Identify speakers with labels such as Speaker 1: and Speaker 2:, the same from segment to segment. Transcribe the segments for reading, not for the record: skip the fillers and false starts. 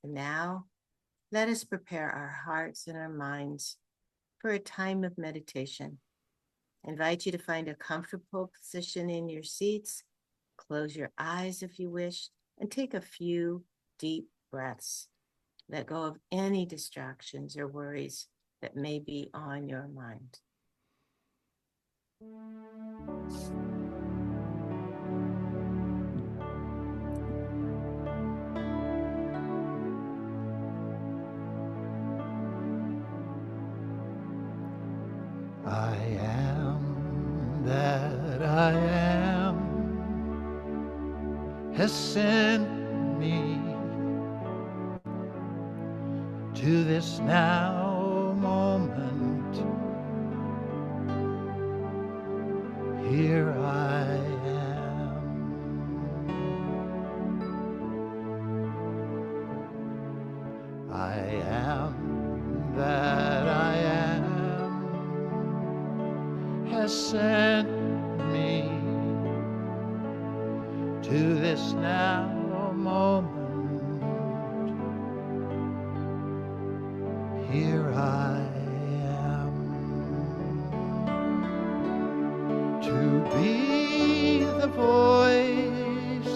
Speaker 1: And now, let us prepare our hearts and our minds for a time of meditation. I invite you to find a comfortable position in your seats. Close your eyes if you wish, and take a few deep breaths. Let go of any distractions or worries that may be on your mind.
Speaker 2: I am that I am has sent me to this now moment. Here I am. I am that I am has sent me to this now moment. Here I am. To be the voice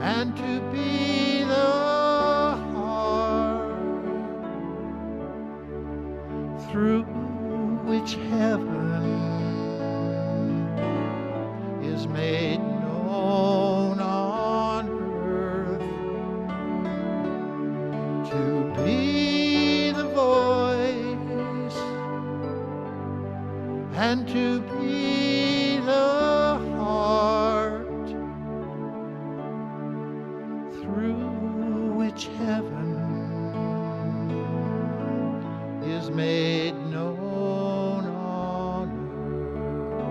Speaker 2: and to be the heart through which heaven is made known on earth. To be the voice and to be the heart through which heaven is made known on earth.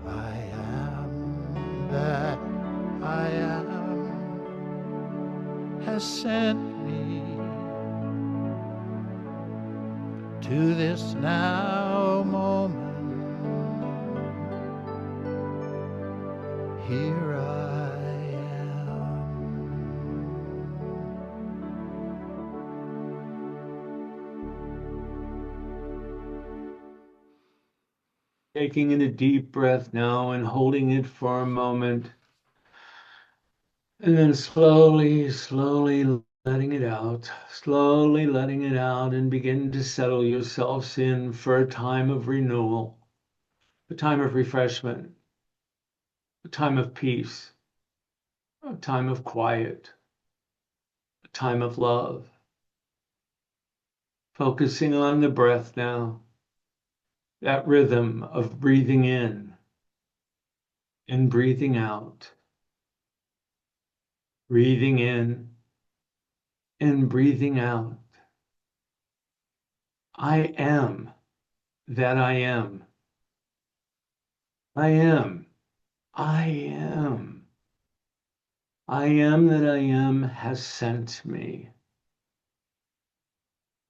Speaker 2: I am that I am has sent me to this now moment. Here I am.
Speaker 3: Taking in a deep breath now and holding it for a moment. And then slowly letting it out, and begin to settle yourselves in for a time of renewal, a time of refreshment, a time of peace, a time of quiet, a time of love. Focusing on the breath now, that rhythm of breathing in and breathing out, breathing in and breathing out. I am that I am. I am. I am. I am that I am has sent me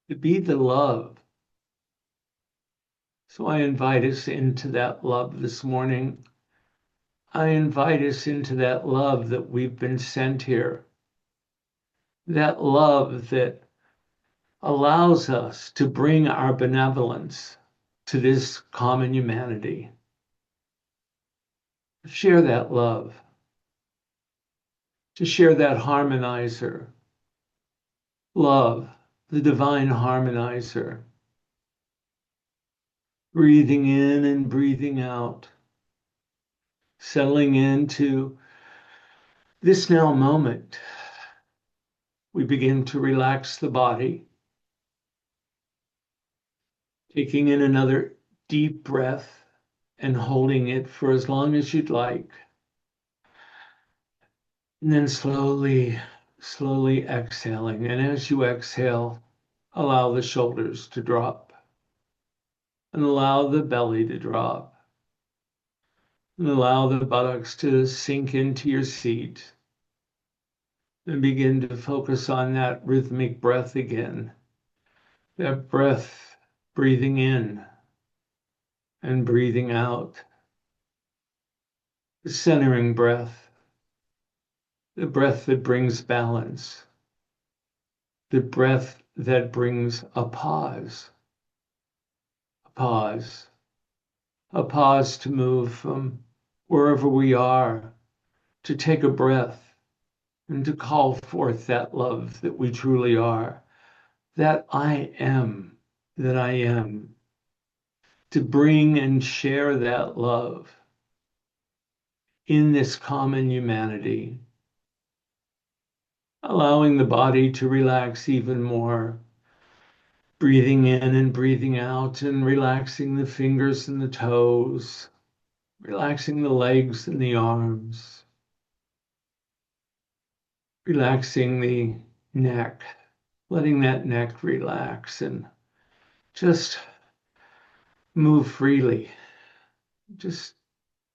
Speaker 3: to be the love. So I invite us into that love this morning. I invite us into that love that we've been sent here. That love that allows us to bring our benevolence to this common humanity. Share that love. To share that harmonizer. Love, the divine harmonizer. Breathing in and breathing out. Settling into this now moment. We begin to relax the body. Taking in another deep breath and holding it for as long as you'd like. And then slowly exhaling. And as you exhale, allow the shoulders to drop and allow the belly to drop and allow the buttocks to sink into your seat and begin to focus on that rhythmic breath again. That breath, breathing in and breathing out. The centering breath, the breath that brings balance, the breath that brings a pause, a pause, a pause to move from wherever we are, to take a breath and to call forth that love that we truly are, that I am, that I am, to bring and share that love in this common humanity, allowing the body to relax even more, breathing in and breathing out and relaxing the fingers and the toes, relaxing the legs and the arms, relaxing the neck, letting that neck relax and just move freely. Just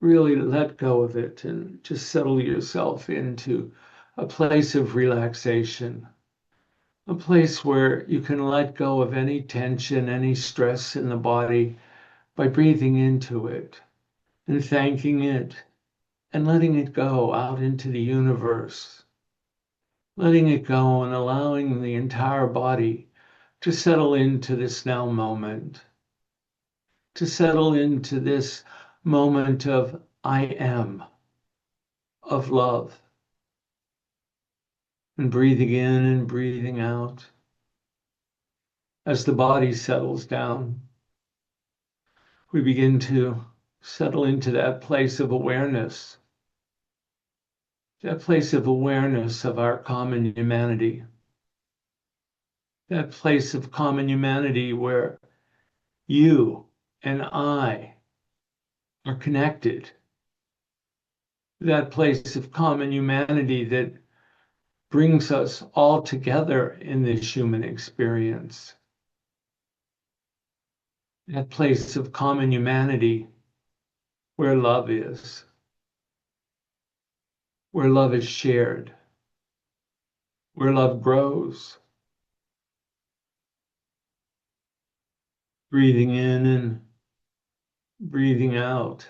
Speaker 3: really let go of it and just settle yourself into a place of relaxation, a place where you can let go of any tension, any stress in the body by breathing into it and thanking it and letting it go out into the universe, letting it go and allowing the entire body to settle into this now moment, to settle into this moment of I am, of love, and breathing in and breathing out. As the body settles down, we begin to settle into that place of awareness, that place of awareness of our common humanity, that place of common humanity where you and I are connected, that place of common humanity that brings us all together in this human experience, that place of common humanity where love is, where love is shared, where love grows, breathing in and breathing out,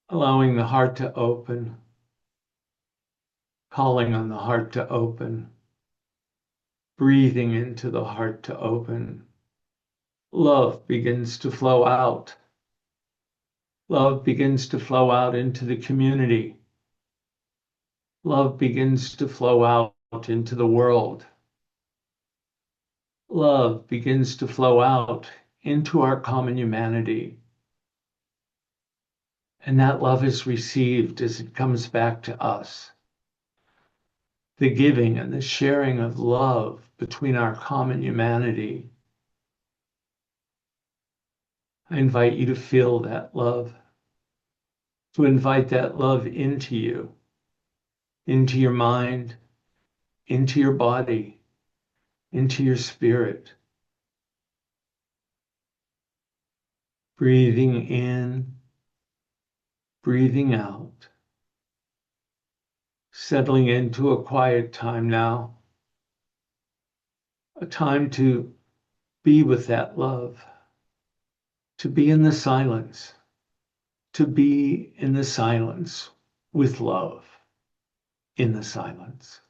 Speaker 3: allowing the heart to open, calling on the heart to open, breathing into the heart to open. Love begins to flow out. Love begins to flow out into the community. Love begins to flow out into the world. Love begins to flow out into our common humanity. And that love is received as it comes back to us. The giving and the sharing of love between our common humanity. I invite you to feel that love, to invite that love into you, into your mind, into your body, into your spirit. Breathing in, breathing out, settling into a quiet time now, a time to be with that love, to be in the silence, to be in the silence with love in the silence.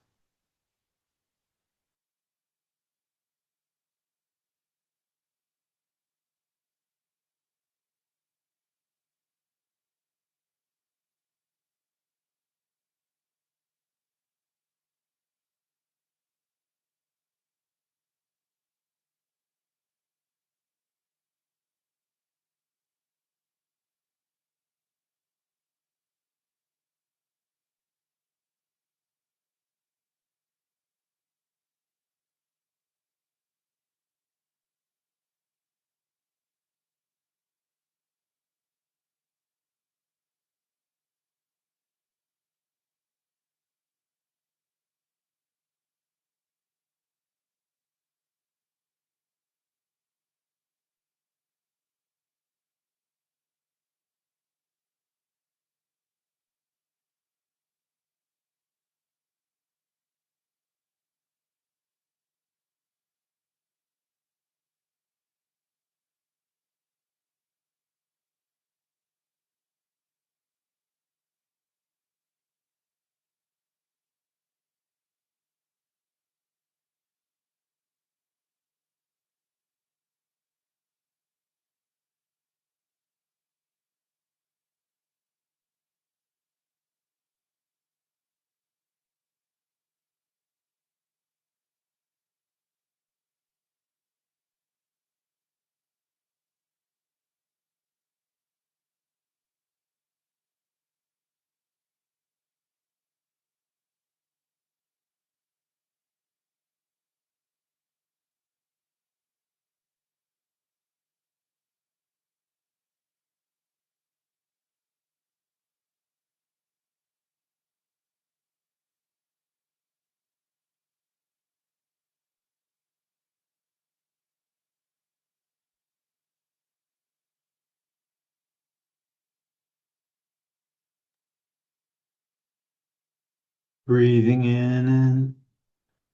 Speaker 3: Breathing in and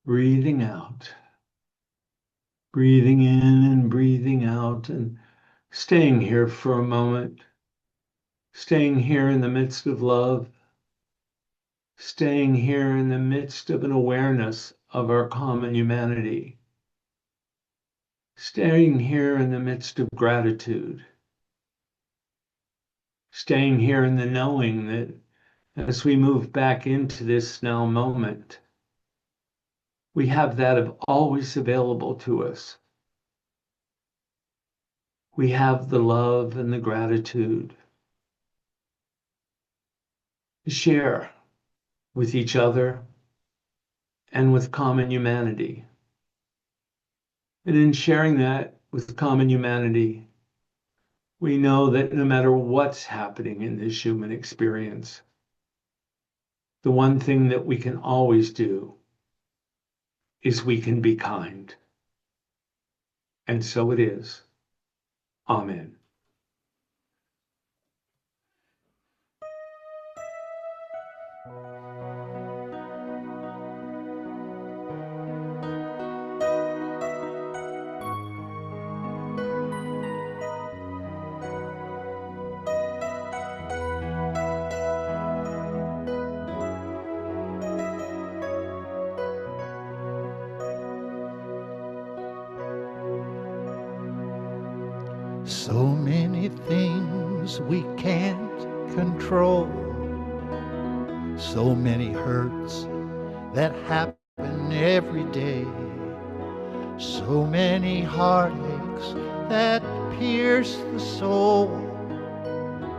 Speaker 3: breathing out. Breathing in and breathing out, and staying here for a moment. Staying here in the midst of love. Staying here in the midst of an awareness of our common humanity. Staying here in the midst of gratitude. Staying here in the knowing that as we move back into this now moment, we have that of always available to us. We have the love and the gratitude to share with each other and with common humanity. And in sharing that with common humanity, we know that no matter what's happening in this human experience, the one thing that we can always do is we can be kind. And so it is. Amen.
Speaker 2: So many things we can't control. So many hurts that happen every day. So many heartaches that pierce the soul.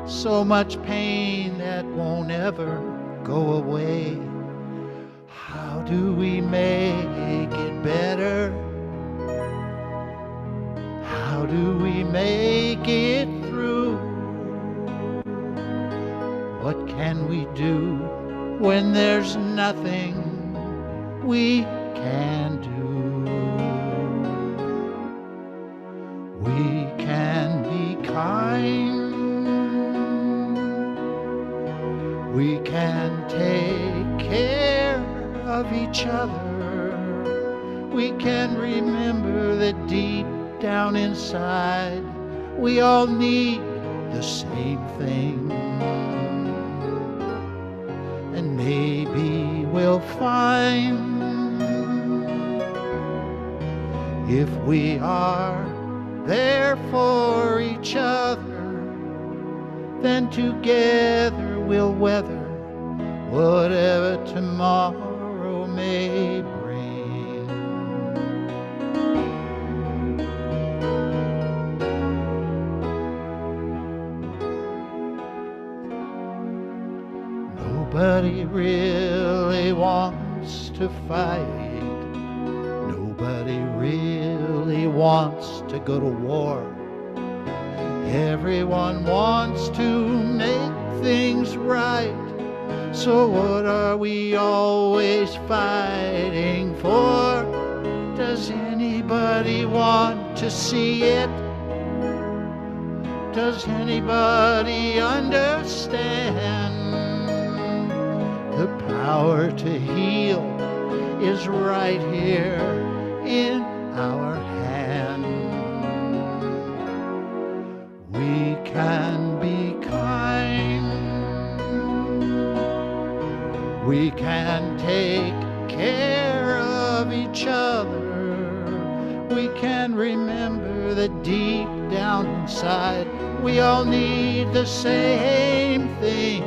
Speaker 2: So much pain that won't ever go away. How do we make it better? How do we make it through? What can we do when there's nothing we can do? We can be kind. We can take care of each other. We can remember that deep down inside, we all need the same thing. And maybe we'll find, if we are there for each other, then together we'll weather whatever tomorrow may bring. Nobody really wants to fight. Nobody really wants to go to war. Everyone wants to make things right. So what are we always fighting for? Does anybody want to see it? Does anybody understand? The power to heal is right here in our hand. We can be kind. We can take care of each other. We can remember that deep down inside, we all need the same thing.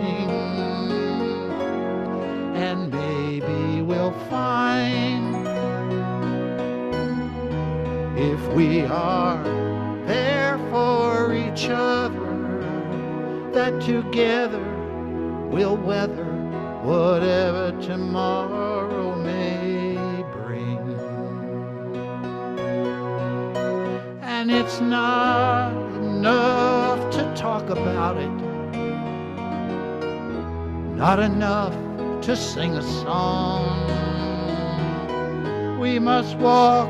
Speaker 2: And maybe we'll find, if we are there for each other, that together we'll weather whatever tomorrow may bring. And it's not enough to talk about it, not enough to sing a song. We must walk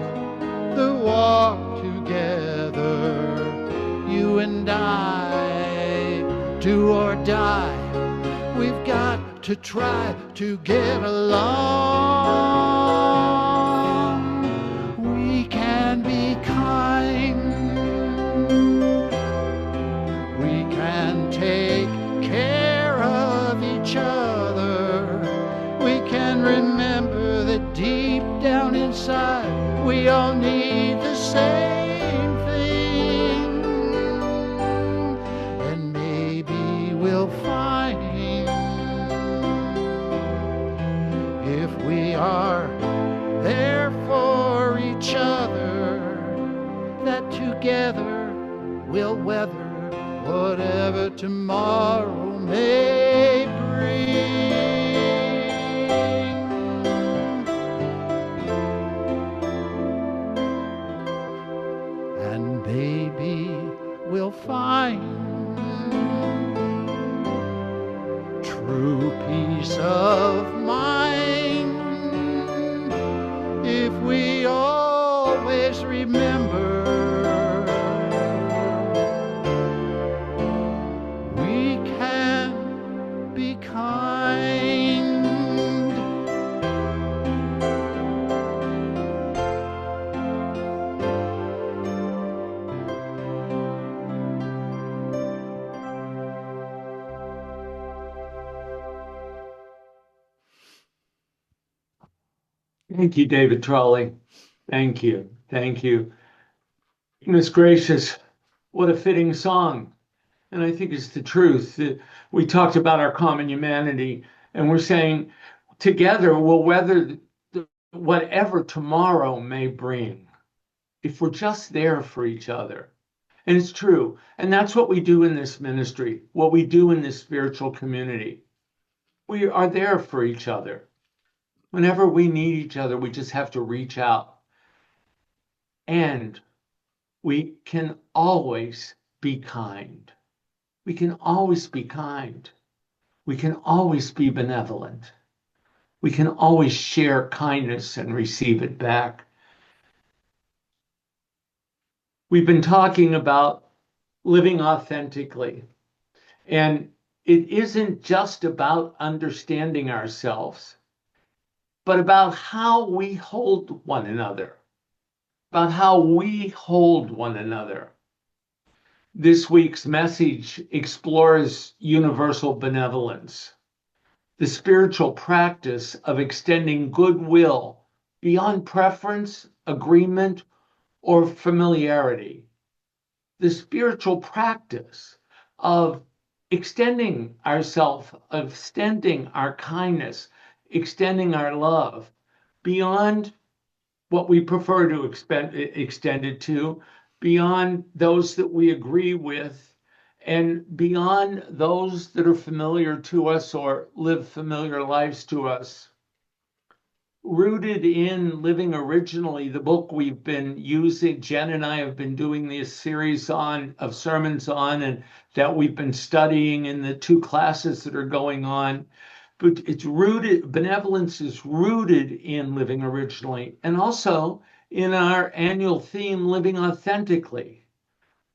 Speaker 2: the walk together, you and I, do or die. We've got to try to get along. We can be kind. We can take care of each other. We can remember that deep down inside we all need the same thing. And maybe we'll find, if we are there for each other, that together we'll weather whatever tomorrow may bring. And maybe we'll find true peace of mind if we always remember we can be kind.
Speaker 3: Thank you, David Trolley. Thank you. Thank you. Goodness gracious, what a fitting song. And I think it's the truth. We talked about our common humanity, and we're saying together we'll weather whatever tomorrow may bring if we're just there for each other. And it's true. And that's what we do in this ministry, what we do in this spiritual community. We are there for each other. Whenever we need each other, we just have to reach out. And we can always be kind. We can always be kind. We can always be benevolent. We can always share kindness and receive it back. We've been talking about living authentically. And it isn't just about understanding ourselves, but about how we hold one another. About how we hold one another. This week's message explores universal benevolence, the spiritual practice of extending goodwill beyond preference, agreement, or familiarity. The spiritual practice of extending ourselves, of extending our kindness, extending our love beyond what we prefer to extend it to, beyond those that we agree with, and beyond those that are familiar to us or live familiar lives to us. Rooted in Living Originally, the book we've been using, Jen and I have been doing this series of sermons on, and that we've been studying in the 2 classes that are going on. But it's rooted, benevolence is rooted in Living Originally, and also in our annual theme, Living Authentically.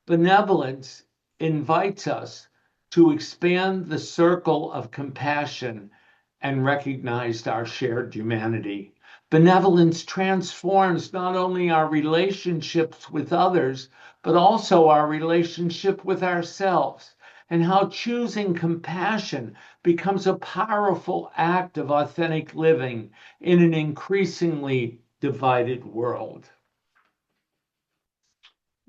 Speaker 3: Benevolence invites us to expand the circle of compassion and recognize our shared humanity. Benevolence transforms not only our relationships with others, but also our relationship with ourselves, and how choosing compassion becomes a powerful act of authentic living in an increasingly divided world.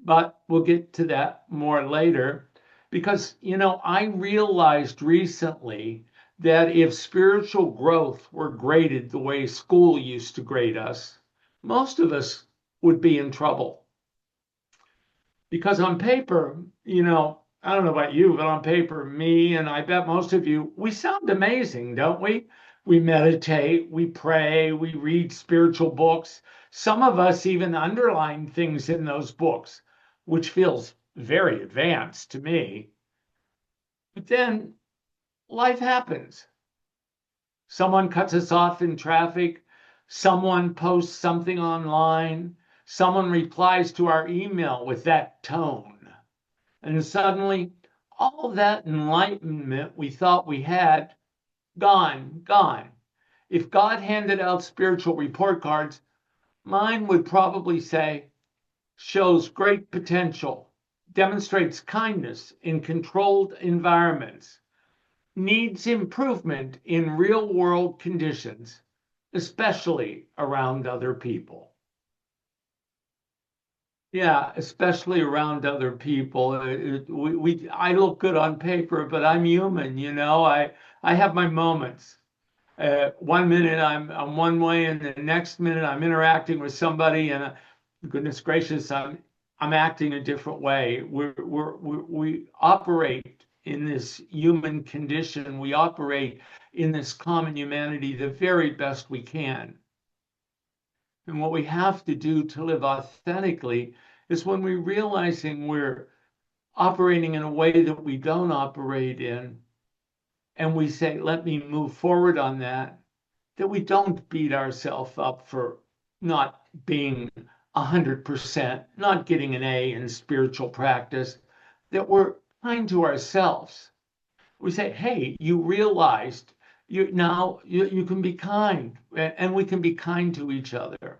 Speaker 3: But we'll get to that more later, because, I realized recently that if spiritual growth were graded the way school used to grade us, most of us would be in trouble. Because on paper, I don't know about you, but on paper, me and I bet most of you, we sound amazing, don't we? We meditate, we pray, we read spiritual books. Some of us even underline things in those books, which feels very advanced to me. But then life happens. Someone cuts us off in traffic. Someone posts something online. Someone replies to our email with that tone. And suddenly, all that enlightenment we thought we had gone, gone. If God handed out spiritual report cards, mine would probably say, shows great potential, demonstrates kindness in controlled environments, needs improvement in real world conditions, especially around other people. Yeah, especially around other people. I look good on paper, but I'm human, you know. I have my moments. 1 minute I'm one way, and the next minute I'm interacting with somebody, and goodness gracious, I'm acting a different way. We operate in this human condition. We operate in this common humanity the very best we can. And what we have to do to live authentically is when we're realizing we're operating in a way that we don't operate in, and we say, let me move forward on that, that we don't beat ourselves up for not being 100%, not getting an A in spiritual practice, that we're kind to ourselves. We say, hey, you realized you can be kind, and we can be kind to each other.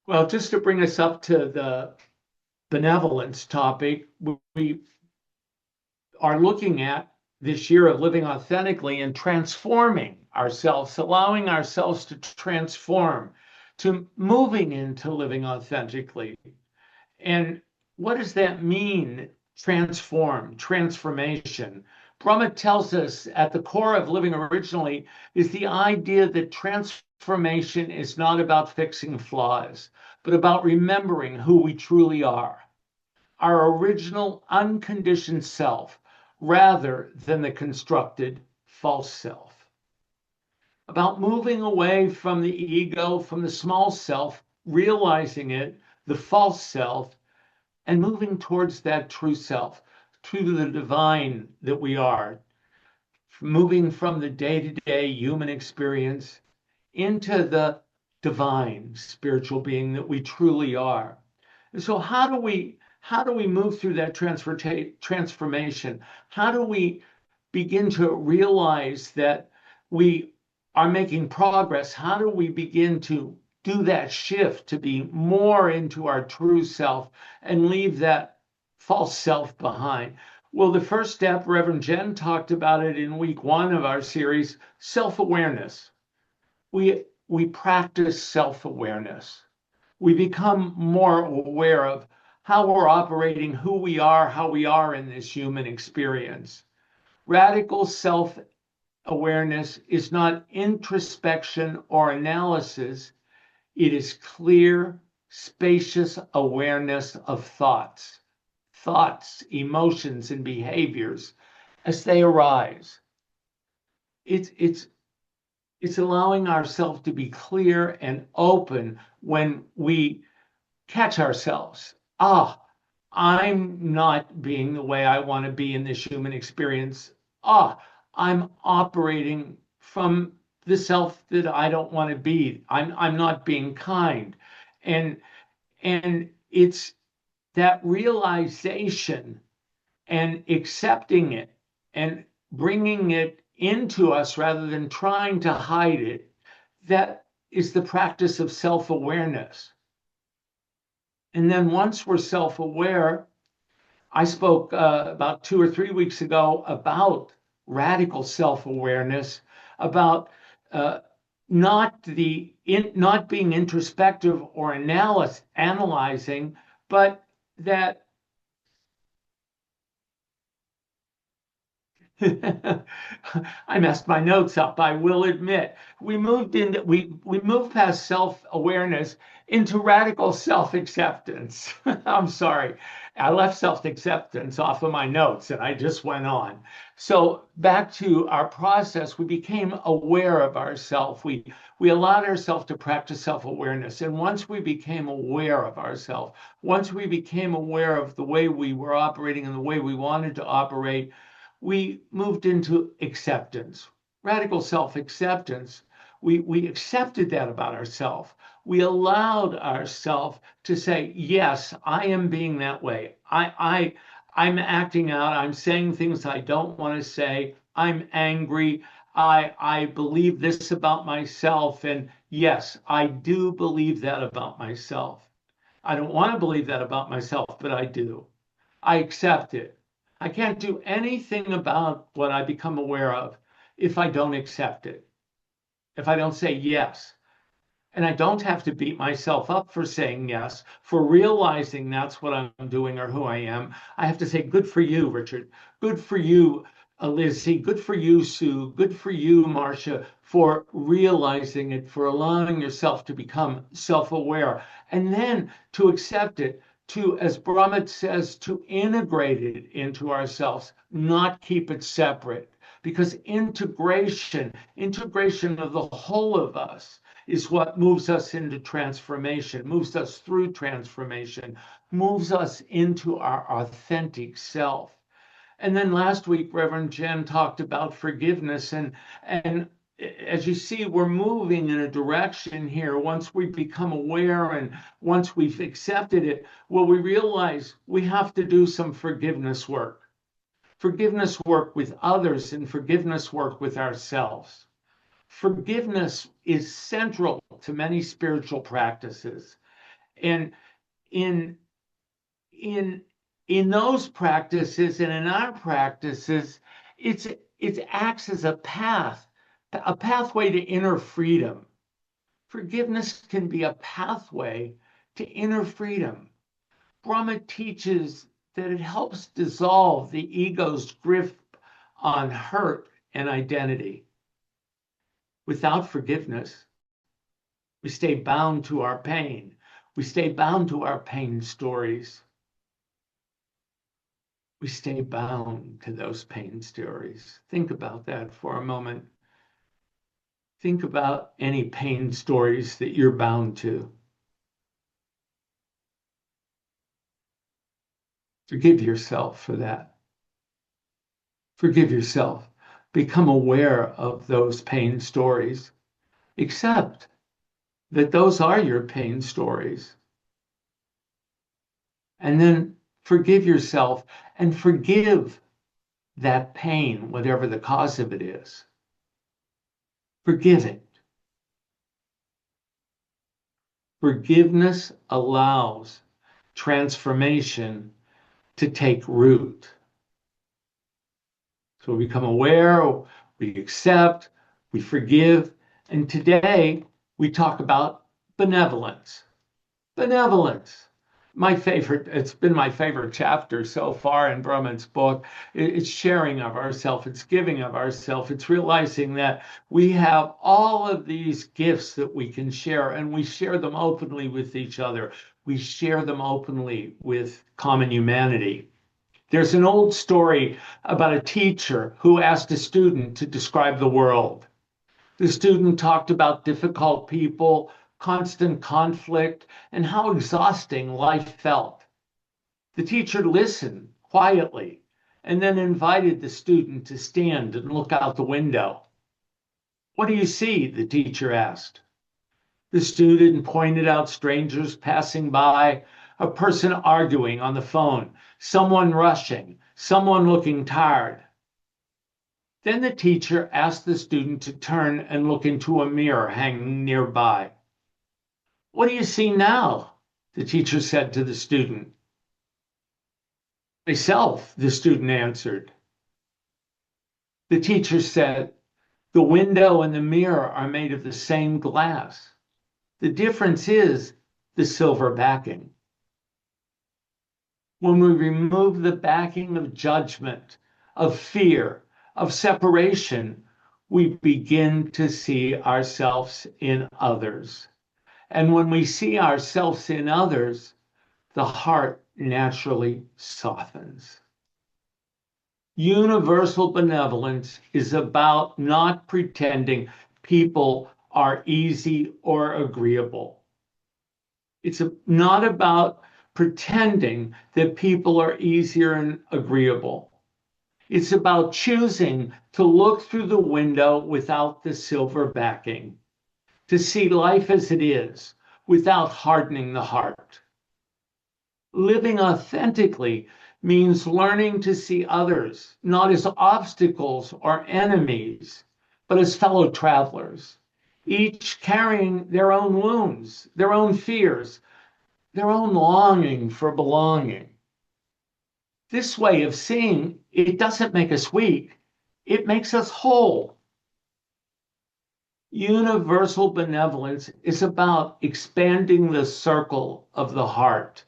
Speaker 3: Well, just to bring us up to the benevolence topic, we are looking at this year of living authentically and transforming ourselves, allowing ourselves to transform, to moving into living authentically. And what does that mean? Transformation. Brahma tells us at the core of living originally is the idea that transformation is not about fixing flaws, but about remembering who we truly are, our original unconditioned self, rather than the constructed false self. About moving away from the ego, from the small self, realizing it, the false self, and moving towards that true self, to the divine that we are, moving from the day-to-day human experience into the divine spiritual being that we truly are. And so how do we move through that transformation? How do we begin to realize that we are making progress? How do we begin to do that shift to be more into our true self and leave that false self behind? Well, the first step, Reverend Jen talked about it in week 1 of our series, self-awareness. We practice self-awareness. We become more aware of how we're operating, who we are, how we are in this human experience. Radical self-awareness is not introspection or analysis. It is clear, spacious awareness of thoughts, emotions, and behaviors as they arise. It's allowing ourselves to be clear and open when we catch ourselves. I'm not being the way I want to be in this human experience. I'm operating from the self that I don't want to be. I'm not being kind. And it's that realization and accepting it and bringing it into us rather than trying to hide it. That is the practice of self-awareness. And then once we're self-aware, I spoke about 2 or 3 weeks ago about radical self-awareness, about not being introspective or analyzing, but that I messed my notes up. I will admit we moved past self-awareness into radical self-acceptance. I'm sorry, I left self-acceptance off of my notes and I just went on. So back to our process, we became aware of ourselves. We allowed ourselves to practice self-awareness, and once we became aware of ourselves, once we became aware of the way we were operating and the way we wanted to operate, we moved into acceptance, radical self-acceptance. We accepted that about ourselves. We allowed ourselves to say, yes, I am being that way. I'm acting out. I'm saying things I don't want to say. I'm angry. I believe this about myself. And yes, I do believe that about myself. I don't want to believe that about myself, but I do. I accept it. I can't do anything about what I become aware of if I don't accept it, if I don't say yes. And I don't have to beat myself up for saying yes, for realizing that's what I'm doing or who I am. I have to say, good for you, Richard. Good for you, Lizzie. Good for you, Sue. Good for you, Marcia, for realizing it, for allowing yourself to become self-aware, and then to accept it, to, as Brahmat says, to integrate it into ourselves, not keep it separate. Because integration of the whole of us is what moves us into transformation, moves us through transformation, moves us into our authentic self. And then last week, Reverend Jen talked about forgiveness. And as you see, we're moving in a direction here. Once we become aware and once we've accepted it, well, we realize we have to do some forgiveness work with others and forgiveness work with ourselves. Forgiveness is central to many spiritual practices. And in in in those practices and in our practices, it acts as a pathway to inner freedom. Forgiveness can be a pathway to inner freedom. Brahma teaches that it helps dissolve the ego's grip on hurt and identity. Without forgiveness, we stay bound to our pain. We stay bound to our pain stories. We stay bound to those pain stories. Think about that for a moment. Think about any pain stories that you're bound to. Forgive yourself for that. Forgive yourself. Become aware of those pain stories. Accept that those are your pain stories. And then forgive yourself and forgive that pain, whatever the cause of it is. Forgive it. Forgiveness allows transformation to take root. So we become aware, we accept, we forgive. And today we talk about benevolence. Benevolence. It's been my favorite chapter so far in Brahman's book. It's sharing of ourself, it's giving of ourself, it's realizing that we have all of these gifts that we can share, and we share them openly with each other. We share them openly with common humanity. There's an old story about a teacher who asked a student to describe the world. The student talked about difficult people, constant conflict, and how exhausting life felt. The teacher listened quietly and then invited the student to stand and look out the window. "What do you see?" the teacher asked. The student pointed out strangers passing by, a person arguing on the phone, someone rushing, someone looking tired. Then the teacher asked the student to turn and look into a mirror hanging nearby. "What do you see now?" the teacher said to the student. "Myself," the student answered. The teacher said, "The window and the mirror are made of the same glass. The difference is the silver backing." When we remove the backing of judgment, of fear, of separation, we begin to see ourselves in others. And when we see ourselves in others, the heart naturally softens. Universal benevolence is about not pretending people are easy or agreeable. It's not about pretending that people are easier and agreeable. It's about choosing to look through the window without the silver backing, to see life as it is without hardening the heart. Living authentically means learning to see others not as obstacles or enemies, but as fellow travelers, each carrying their own wounds, their own fears, their own longing for belonging. This way of seeing, it doesn't make us weak, it makes us whole. Universal benevolence is about expanding the circle of the heart.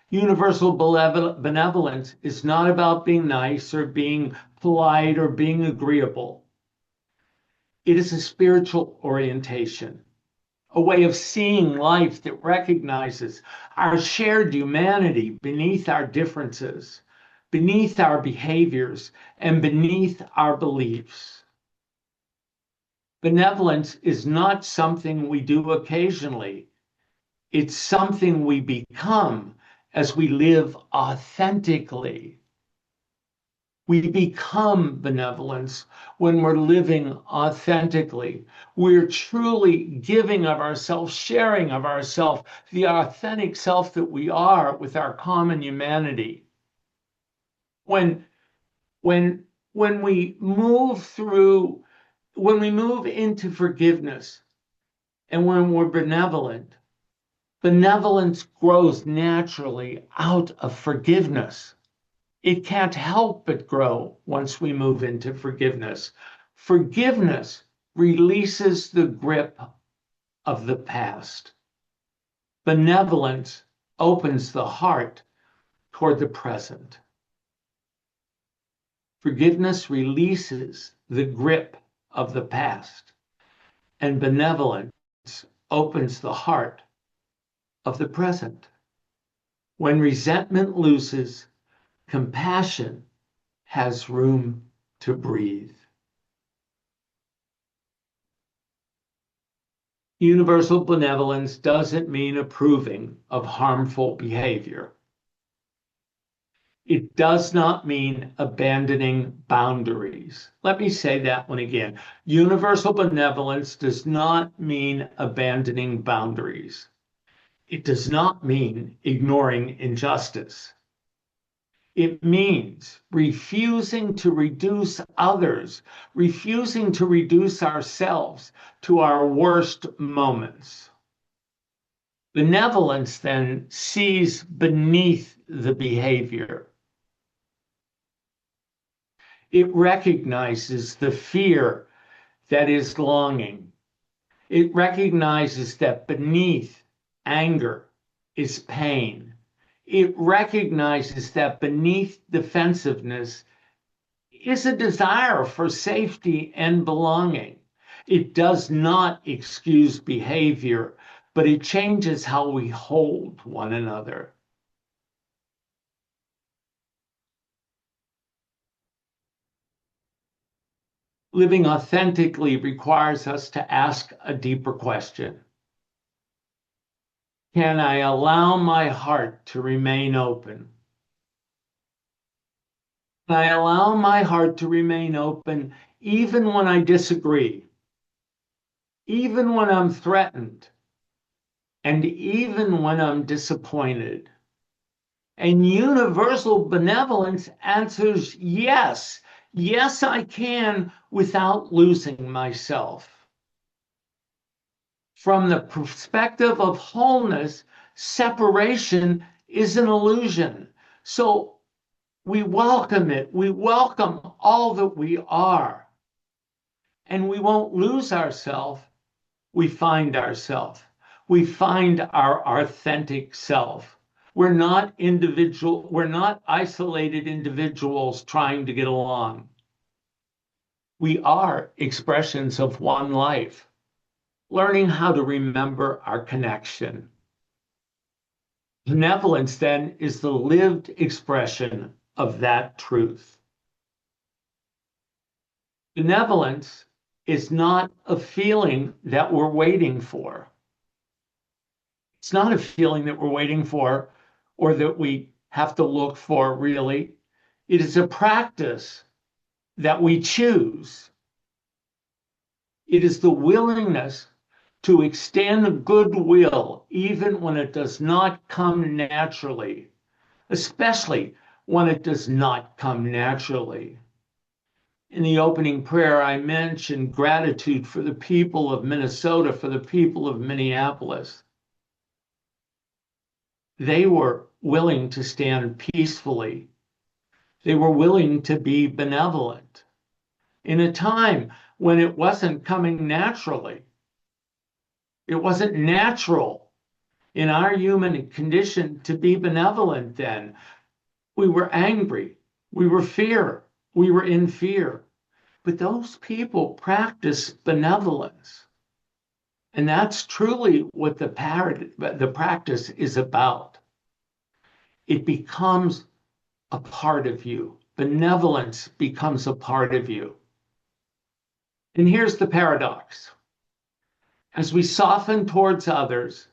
Speaker 3: Universal benevolence is not about being nice or being polite or being agreeable. It is a spiritual orientation, a way of seeing life that recognizes our shared humanity beneath our differences, beneath our behaviors, and beneath our beliefs. Benevolence is not something we do occasionally. It's something we become as we live authentically. We become benevolence when we're living authentically. We're truly giving of ourselves, sharing of ourselves, the authentic self that we are with our common humanity. When, when we move through, when we move into forgiveness and when we're benevolent, benevolence grows naturally out of forgiveness. It can't help but grow once we move into forgiveness. Forgiveness releases the grip of the past. Benevolence opens the heart toward the present. Forgiveness releases the grip of the past, and benevolence opens the heart of the present. When resentment loses, compassion has room to breathe. Universal benevolence doesn't mean approving of harmful behavior. It does not mean abandoning boundaries. Let me say that one again. Universal benevolence does not mean abandoning boundaries. It does not mean ignoring injustice. It means refusing to reduce others, refusing to reduce ourselves to our worst moments. Benevolence then sees beneath the behavior. It recognizes the fear that is longing. It recognizes that beneath anger is pain. It recognizes that beneath defensiveness is a desire for safety and belonging. It does not excuse behavior, but it changes how we hold one another. Living authentically requires us to ask a deeper question. Can I allow my heart to remain open? Can I allow my heart to remain open even when I disagree, even when I'm threatened, and even when I'm disappointed? And universal benevolence answers yes. Yes, I can without losing myself. From the perspective of wholeness, separation is an illusion. So we welcome it. We welcome all that we are. And we won't lose ourselves. We find ourselves. We find our authentic self. We're not isolated individuals trying to get along. We are expressions of one life, learning how to remember our connection. Benevolence, then, is the lived expression of that truth. Benevolence is not a feeling that we're waiting for. It's not a feeling that we're waiting for or that we have to look for, really. It is a practice that we choose. It is the willingness to extend goodwill even when it does not come naturally, especially when it does not come naturally. In the opening prayer, I mentioned gratitude for the people of Minnesota, for the people of Minneapolis. They were willing to stand peacefully. They were willing to be benevolent in a time when it wasn't coming naturally. It wasn't natural in our human condition to be benevolent then. We were angry. We were in fear. But those people practice benevolence. And that's truly what the practice is about. It becomes a part of you. Benevolence becomes a part of you. And here's the paradox. As we soften towards others,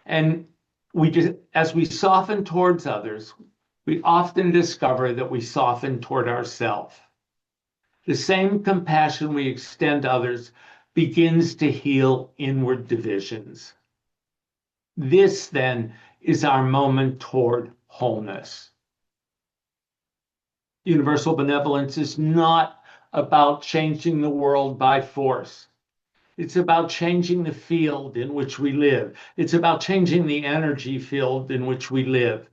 Speaker 3: as we soften towards others, we often discover that we soften toward ourselves. The same compassion we extend to others begins to heal inward divisions. This, then, is our moment toward wholeness. Universal benevolence is not about changing the world by force. It's about changing the field in which we live. It's about changing the energy field in which we live.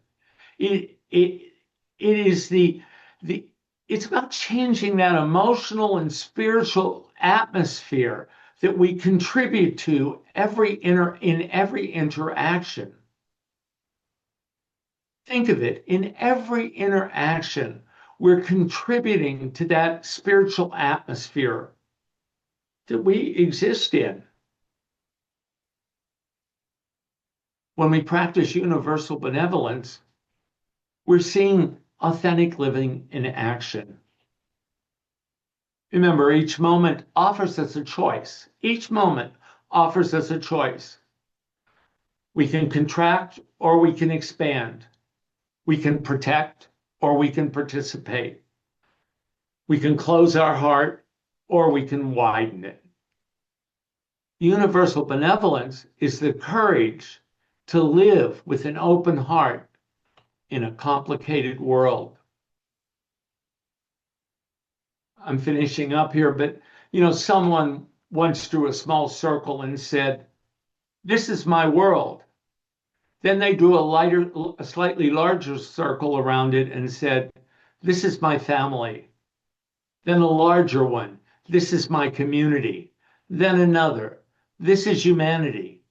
Speaker 3: It's about changing that emotional and spiritual atmosphere that we contribute to in every interaction. Think of it, in every interaction, we're contributing to that spiritual atmosphere that we exist in. When we practice universal benevolence, we're seeing authentic living in action. Remember, each moment offers us a choice. Each moment offers us a choice. We can contract or we can expand. We can protect or we can participate. We can close our heart or we can widen it. Universal benevolence is the courage to live with an open heart in a complicated world. I'm finishing up here, but someone once drew a small circle and said, "This is my world." Then they drew a slightly larger circle around it and said, "This is my family." Then a larger one, "This is my community." Then another, "This is humanity."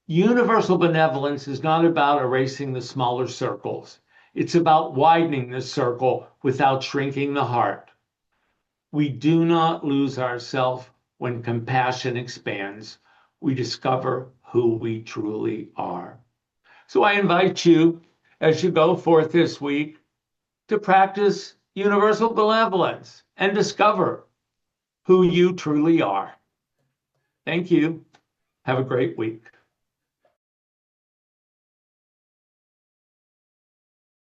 Speaker 3: Universal benevolence is not about erasing the smaller circles. It's about widening the circle without shrinking the heart. We do not lose ourselves when compassion expands. We discover who we truly are. So I invite you, as you go forth this week, to practice universal benevolence and discover who you truly are. Thank you. Have a great week.